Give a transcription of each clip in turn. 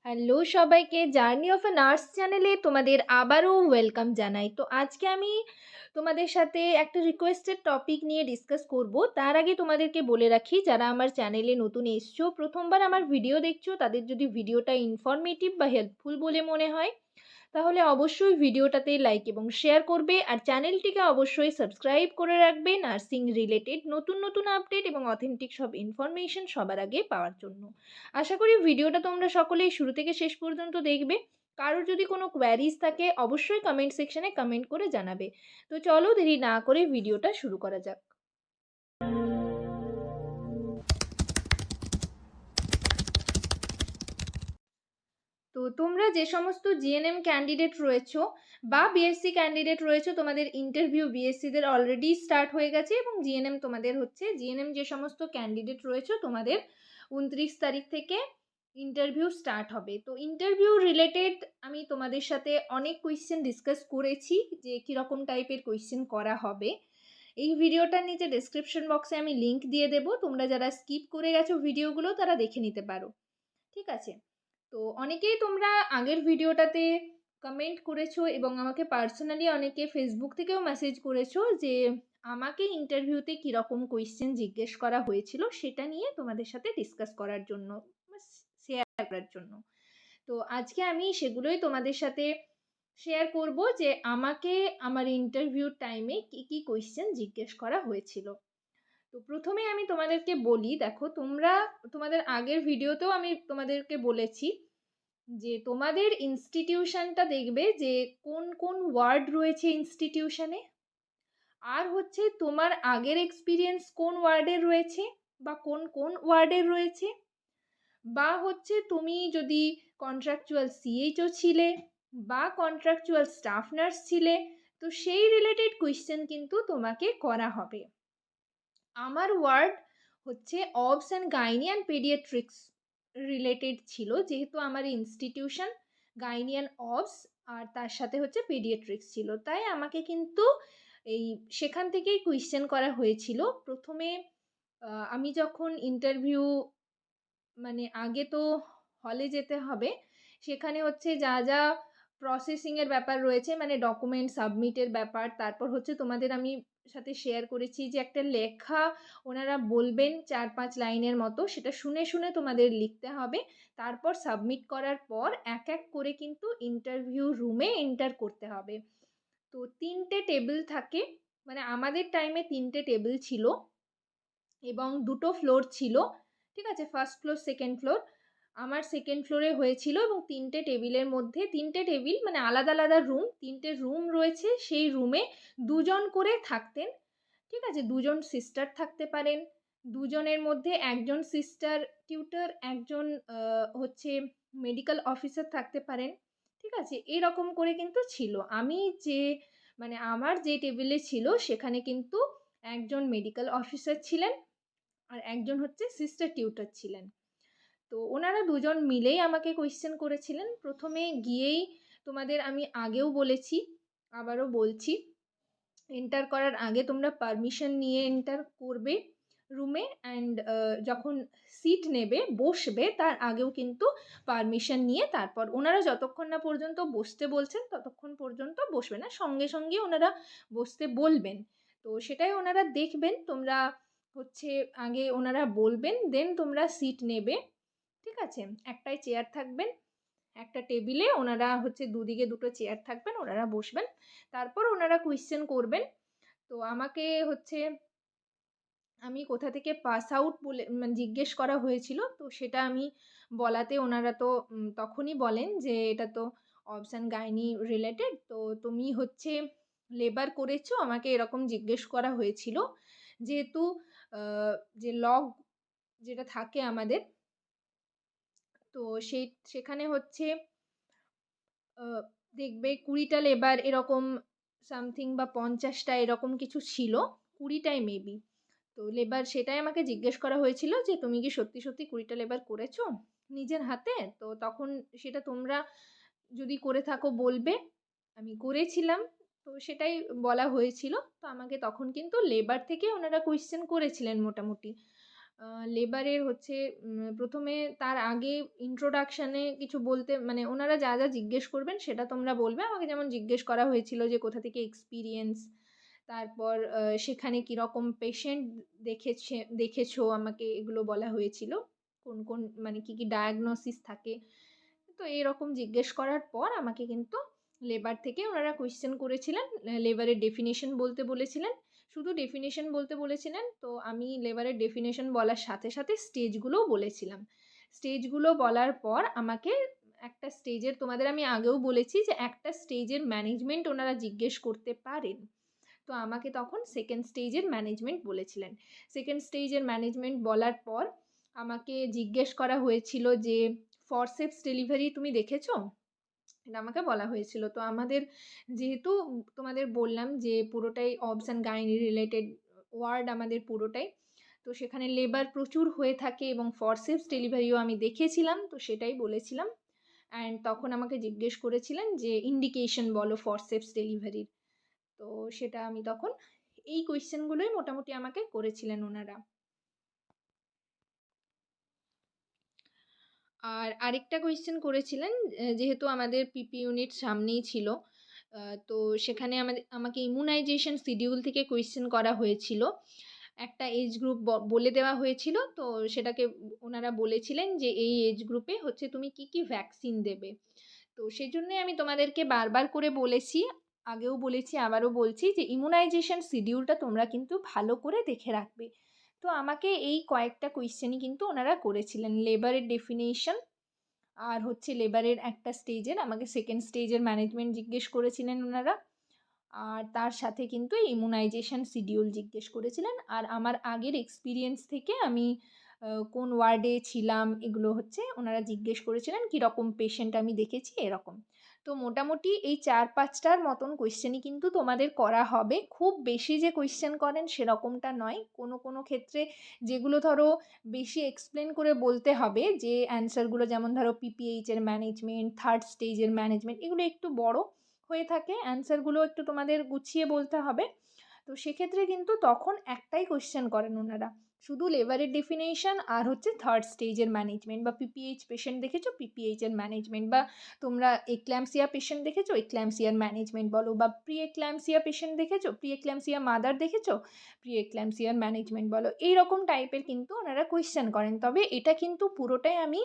Hello সবাইকে, journey of a nurse চ্যানেলে তোমাদের আবারও ওয়েলকাম জানাই। তো আজকে আমি তোমাদের সাথে একটা রিকোয়েস্টেড টপিক নিয়ে ডিসকাস করব। তার আগে তোমাদেরকে বলে রাখি, যারা আমার চ্যানেলে নতুন এসছো, প্রথমবার আমার ভিডিও দেখছো, তাদের যদি ভিডিওটা ইনফরমেটিভ বা হেল্পফুল বলে মনে হয় তাহলে অবশ্যই ভিডিওটাতে লাইক এবং শেয়ার করবে, আর চ্যানেলটিকে অবশ্যই সাবস্ক্রাইব করে রাখবে নার্সিং রিলেটেড নতুন নতুন আপডেট এবং অথেন্টিক সব ইনফরমেশন সবার আগে পাওয়ার জন্য। আশা করি ভিডিওটা তোমরা সকলেই শুরু থেকে শেষ পর্যন্ত দেখবে। কারোর যদি কোনো কোয়ারিজ থাকে অবশ্যই কমেন্ট সেকশনে কমেন্ট করে জানাবে। তো চলো দেরি না করে ভিডিওটা শুরু করা যাক। তো তোমরা যে সমস্ত জিএনএম ক্যান্ডিডেট রয়েছো বা বিএসসি ক্যান্ডিডেট রয়েছো, তোমাদের ইন্টারভিউ বিএসসিদের অলরেডি স্টার্ট হয়ে গেছে এবং জিএনএম তোমাদের হচ্ছে। জিএনএম যে সমস্ত ক্যান্ডিডেট রয়েছো, তোমাদের 29 তারিখ থেকে ইন্টারভিউ স্টার্ট হবে। তো ইন্টারভিউ রিলেটেড আমি তোমাদের সাথে অনেক কোয়েশ্চেন ডিসকাস করেছি যে কীরকম টাইপের কোয়েশ্চেন করা হবে। এই ভিডিওটার নিচে ডেসক্রিপশন বক্সে আমি লিংক দিয়ে দেবো, তোমরা যারা স্কিপ করে গেছো ভিডিওগুলো তারা দেখে নিতে পারো। ঠিক আছে? তো অনেকেই তোমরা আগের ভিডিওটাতে কমেন্ট করেছো এবং আমাকে পার্সোনালি অনেকে ফেসবুক থেকেও মেসেজ করেছো যে আমাকে ইন্টারভিউতে কীরকম কোয়েশ্চেন জিজ্ঞেস করা হয়েছিল সেটা নিয়ে তোমাদের সাথে ডিসকাস করার জন্য, শেয়ার করার জন্য। তো আজকে আমি সেগুলোই তোমাদের সাথে শেয়ার করব যে আমাকে আমার ইন্টারভিউর টাইমে কী কী কোয়েশ্চেন জিজ্ঞেস করা হয়েছিল। তো প্রথমে আমি তোমাদেরকে বলি, দেখো তোমরা তোমাদের আগের ভিডিওতেও আমি তোমাদেরকে বলেছি যে তোমাদের ইনস্টিটিউশনটা দেখবে যে কোন কোন ওয়ার্ড রয়েছে ইনস্টিটিউশনে, আর হচ্ছে তোমার আগের এক্সপিরিয়েন্স কোন ওয়ার্ডের রয়েছে বা কোন কোন ওয়ার্ডের রয়েছে, বা হচ্ছে তুমি যদি কন্ট্রাকচুয়াল সিএইচও ছিলে বা কন্ট্রাকচুয়াল স্টাফ নার্স ছিলে, তো সেই রিলেটেড কোয়েশ্চেন কিন্তু তোমাকে করা হবে। আমার ওয়ার্ড হচ্ছে obs and gynae and paediatrics related ছিল, যেহেতু আমার ইনস্টিটিউশন গাইনি অ্যান্ড অবস আর তার সাথে হচ্ছে পেডিয়াট্রিক্স ছিল, তাই আমাকে কিন্তু এই সেখান থেকেই কোয়েশ্চেন করা হয়েছিল। প্রথমে আমি যখন ইন্টারভিউ, মানে আগে তো হলে যেতে হবে, সেখানে হচ্ছে যা যা প্রসেসিংয়ের ব্যাপার রয়েছে, মানে ডকুমেন্ট সাবমিটের ব্যাপার, তারপর হচ্ছে তোমাদের আমি সাথে শেয়ার করেছি যে একটা লেখা ওনারা বলবেন 4-5 লাইনের মতো, সেটা শুনে শুনে তোমাদের লিখতে হবে। তারপর সাবমিট করার পর এক এক করে কিন্তু ইন্টারভিউ রুমে এন্টার করতে হবে। তো 3টে টেবিল থাকে, মানে আমাদের টাইমে 3টে টেবিল ছিল এবং 2টো ফ্লোর ছিল। ঠিক আছে, ফার্স্ট ফ্লোর সেকেন্ড ফ্লোর। আমার সেকেন্ড ফ্লোরে হয়েছিল এবং 3টে টেবিলের মধ্যে 3টে টেবিল, মানে আলাদা আলাদা রুম, 3টে রুম রয়েছে। সেই রুমে দুজন করে থাকতেন। ঠিক আছে, দুজন সিস্টার থাকতে পারেন, দুজনের মধ্যে একজন সিস্টার টিউটর, একজন হচ্ছে মেডিকেল অফিসার থাকতে পারেন। ঠিক আছে, এরকম করে কিন্তু ছিল। আমি যে, মানে আমার যে টেবিলে ছিল সেখানে কিন্তু একজন মেডিকেল অফিসার ছিলেন আর একজন হচ্ছে সিস্টার টিউটর ছিলেন। তো ওনারা দুজন মিলেই আমাকে কোয়েশ্চেন করেছিলেন। প্রথমে গিয়েই তোমাদের আমি আগেও বলেছি, আবারও বলছি, এন্টার করার আগে তোমরা পারমিশন নিয়ে এন্টার করবে রুমে, অ্যান্ড যখন সিট নেবে বসবে তার আগেও কিন্তু পারমিশন নিয়ে তারপর ওনারা যতক্ষণ না পর্যন্ত বসতে বলছেন ততক্ষণ পর্যন্ত বসবে না, সঙ্গে সঙ্গে ওনারা বসতে বলবেন। তো সেটাই ওনারা দেখবেন, তোমরা হচ্ছে আগে ওনারা বলবেন, দেন তোমরা সিট নেবে। ঠিক আছে, একটাই চেয়ার থাকবেন, একটা টেবিলে ওনারা হচ্ছে দুদিকে দুটো চেয়ার থাকবেন, ওনারা বসবেন, তারপর ওনারা কোয়েশ্চেন করবেন। তো আমাকে হচ্ছে আমি কোথা থেকে পাস আউট বলে মানে জিজ্ঞেস করা হয়েছিল, তো সেটা আমি বলাতে ওনারা তো তখনই বলেন যে এটা তো অবস অ্যান্ড গাইনি রিলেটেড, তো তুমি হচ্ছে লেবার করেছো, আমাকে এরকম জিজ্ঞেস করা হয়েছিল। যেহেতু যে লগ যেটা থাকে আমাদের, তো সেখানে হচ্ছে দেখবে 20টা লেবার এরকম সামথিং, বা 50টা এরকম কিছু ছিল, 20টাই মেবি। তো লেবার সেটাই আমাকে জিজ্ঞেস করা হয়েছিল যে তুমি কি সত্যি সত্যি 20টা লেবার করেছো নিজের হাতে। তো তখন সেটা তোমরা যদি করে থাকো বলবে, আমি করেছিলাম, তো সেটাই বলা হয়েছিল। তো আমাকে তখন কিন্তু লেবার থেকে ওনারা কোয়েশ্চেন করেছিলেন মোটামুটি। লেবারের হচ্ছে প্রথমে তার আগে ইন্ট্রোডাকশানে কিছু বলতে মানে ওনারা যা যা জিজ্ঞেস করবেন সেটা তোমরা বলবে। আমাকে যেমন জিজ্ঞেস করা হয়েছিল যে কোথা থেকে এক্সপিরিয়েন্স, তারপর সেখানে কীরকম পেশেন্ট দেখেছো আমাকে এগুলো বলা হয়েছিল। কোন কোন মানে কী কী ডায়াগনোসিস থাকে। তো এরকম জিজ্ঞেস করার পর আমাকে কিন্তু লেবার থেকে ওনারা কোয়েশ্চেন করেছিলেন, লেবারের ডেফিনিশন বলতে বলেছিলেন। শুধু ডেফিনিশন বলতে বলেছিলেন, তো আমি লেবারের ডেফিনিশন বলার সাথে সাথে স্টেজগুলোও বলেছিলাম। স্টেজগুলো বলার পর আমাকে একটা স্টেজের, তোমাদের আমি আগেও বলেছি যে একটা স্টেজের ম্যানেজমেন্ট ওনারা জিজ্ঞেস করতে পারেন। তো আমাকে তখন সেকেন্ড স্টেজের ম্যানেজমেন্ট বলেছিলেন। সেকেন্ড স্টেজের ম্যানেজমেন্ট বলার পর আমাকে জিজ্ঞেস করা হয়েছিল যে ফরসেপস ডেলিভারি তুমি দেখেছো? এটা আমাকে বলা হয়েছিল। তো আমাদের যেহেতু তোমাদের বললাম যে পুরোটাই অবস অ্যান্ড গাইনি রিলেটেড ওয়ার্ড আমাদের পুরোটাই। তো সেখানে লেবার প্রচুর হয়ে থাকে এবং ফরসেপস ডেলিভারিও আমি দেখেছিলাম, তো সেটাই বলেছিলাম। অ্যান্ড তখন আমাকে জিজ্ঞেস করেছিলেন যে ইন্ডিকেশন বলো ফরসেপস ডেলিভারির। তো সেটা আমি তখন এই কোয়েশ্চেনগুলোই মোটামুটি আমাকে করেছিলেন ওনারা। আর আরেকটা কোয়েশ্চেন করেছিলেন, যেহেতু আমাদের পিপি ইউনিট সামনেই ছিল, তো সেখানে আমাকে ইমিউনাইজেশন শিডিউল থেকে কোয়েশ্চেন করা হয়েছিল। একটা এজ গ্রুপ বলে দেওয়া হয়েছিল, তো সেটাকে ওনারা বলেছিলেন যে এই এজ গ্রুপে হচ্ছে তুমি কি কি ভ্যাকসিন দেবে। তো সেই জন্যই আমি তোমাদেরকে বারবার করে বলেছি, আগেও বলেছি আবারও বলছি যে ইমিউনাইজেশন শিডিউলটা তোমরা কিন্তু ভালো করে দেখে রাখবে। তো আমাকে এই কয়েকটা কোয়েশ্চেনই কিন্তু ওনারা করেছিলেন, লেবারের ডেফিনেশন আর হচ্ছে লেবারের একটা স্টেজের, আমাকে সেকেন্ড স্টেজের ম্যানেজমেন্ট জিজ্ঞেস করেছিলেন ওনারা। আর তার সাথে কিন্তু ইমিউনাইজেশন শিডিউল জিজ্ঞেস করেছিলেন। আর আমার আগের এক্সপিরিয়েন্স থেকে আমি কোন ওয়ার্ডে ছিলাম এগুলো হচ্ছে ওনারা জিজ্ঞেস করেছিলেন, কীরকম পেশেন্ট আমি দেখেছি এরকম। তো মোটামুটি এই 4-5টার মতন কোয়েশ্চেনই কিন্তু তোমাদের করা হবে। খুব বেশি যে কোয়েশ্চেন করেন সেরকমটা নয়। কোনো কোনো ক্ষেত্রে যেগুলো ধরো বেশি এক্সপ্লেন করে বলতে হবে, যে অ্যান্সারগুলো যেমন ধরো পিপিএইচের ম্যানেজমেন্ট, থার্ড স্টেজের ম্যানেজমেন্ট, এগুলো একটু বড় হয়ে থাকে, অ্যান্সারগুলো একটু তোমাদের গুছিয়ে বলতে হবে। তো সেক্ষেত্রে কিন্তু তখন একটাই কোয়েশ্চেন করেন ওনারা, শুধু লেবারের ডেফিনেশন আর হচ্ছে থার্ড স্টেজের ম্যানেজমেন্ট, বা পিপিএইচ পেশেন্ট দেখেছো পিপিএইচের ম্যানেজমেন্ট, বা তোমরা এক্ল্যাম্পসিয়া পেশেন্ট দেখেছো এক্ল্যাম্পসিয়ার ম্যানেজমেন্ট বলো, বা প্রি এক্ল্যাম্পসিয়া পেশেন্ট দেখেছো প্রি এক্ল্যাম্পসিয়া মাদার দেখেছো প্রি এক্ল্যাম্পসিয়ার ম্যানেজমেন্ট বলো, এইরকম টাইপের কিন্তু ওনারা কোয়েশ্চেন করেন। তবে এটা কিন্তু পুরোটাই আমি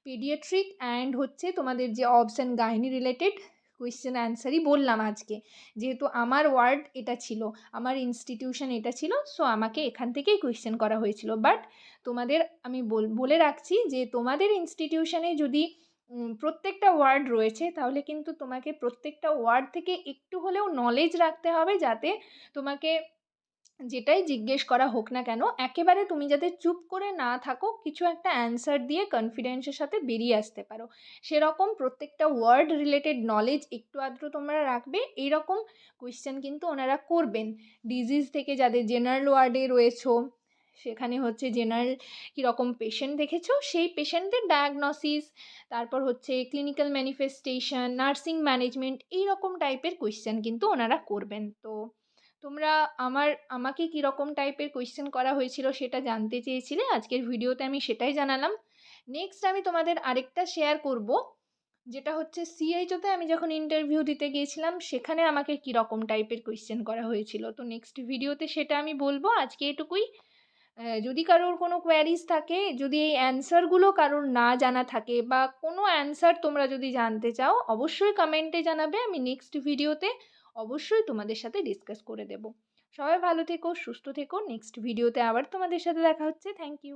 পেডিয়াট্রিক অ্যান্ড হচ্ছে তোমাদের যে অবস অ্যান্ড গাইনি রিলেটেড কোয়েশ্চেন অ্যান্সারই বললাম আজকে, যেহেতু আমার ওয়ার্ড এটা ছিল, আমার ইনস্টিটিউশন এটা ছিল, সো আমাকে এখান থেকেই কোয়েশ্চেন করা হয়েছিল। বাট তোমাদের আমি বলে রাখছি যে তোমাদের ইনস্টিটিউশনে যদি প্রত্যেকটা ওয়ার্ড রয়েছে, তাহলে কিন্তু তোমাকে প্রত্যেকটা ওয়ার্ড থেকে একটু হলেও নলেজ রাখতে হবে, যাতে তোমাকে যেটাই জিজ্ঞেস করা হোক না কেন একেবারে তুমি যাতে চুপ করে না থাকো, কিছু একটা অ্যান্সার দিয়ে কনফিডেন্সের সাথে বেরিয়ে আসতে পারো, সেরকম প্রত্যেকটা ওয়ার্ড রিলেটেড নলেজ একটু আধটু তোমরা রাখবে। এইরকম কোয়েশ্চেন কিন্তু ওনারা করবেন। ডিজিজ থেকে যাদের জেনারেল ওয়ার্ডে রয়েছো, সেখানে হচ্ছে জেনারেল কীরকম পেশেন্ট দেখেছো সেই পেশেন্টদের ডায়াগনোসিস, তারপর হচ্ছে ক্লিনিক্যাল ম্যানিফেস্টেশন, নার্সিং ম্যানেজমেন্ট, এইরকম টাইপের কোয়েশ্চেন কিন্তু ওনারা করবেন। তো তোমরা আমাকে কীরকম টাইপের কোয়েশ্চেন করা হয়েছিল সেটা জানতে চেয়েছিলে, আজকের ভিডিওতে আমি সেটাই জানালাম। নেক্সট আমি তোমাদের আরেকটা শেয়ার করব, যেটা হচ্ছে সিএইচওতে আমি যখন ইন্টারভিউ দিতে গিয়েছিলাম সেখানে আমাকে কীরকম টাইপের কোয়েশ্চেন করা হয়েছিল। তো নেক্সট ভিডিওতে সেটা আমি বলবো। আজকে এটুকুই। যদি কারোর কোনো কোয়ারিজ থাকে, যদি এই অ্যান্সারগুলো কারোর না জানা থাকে, বা কোনো অ্যান্সার তোমরা যদি জানতে চাও, অবশ্যই কমেন্টে জানাবে, আমি নেক্সট ভিডিওতে অবশ্যই তোমাদের সাথে ডিসকাস করে দেব। সবাই ভালো থেকো, সুস্থ থেকো। নেক্সট ভিডিওতে আবার তোমাদের সাথে দেখা হচ্ছে। Thank you.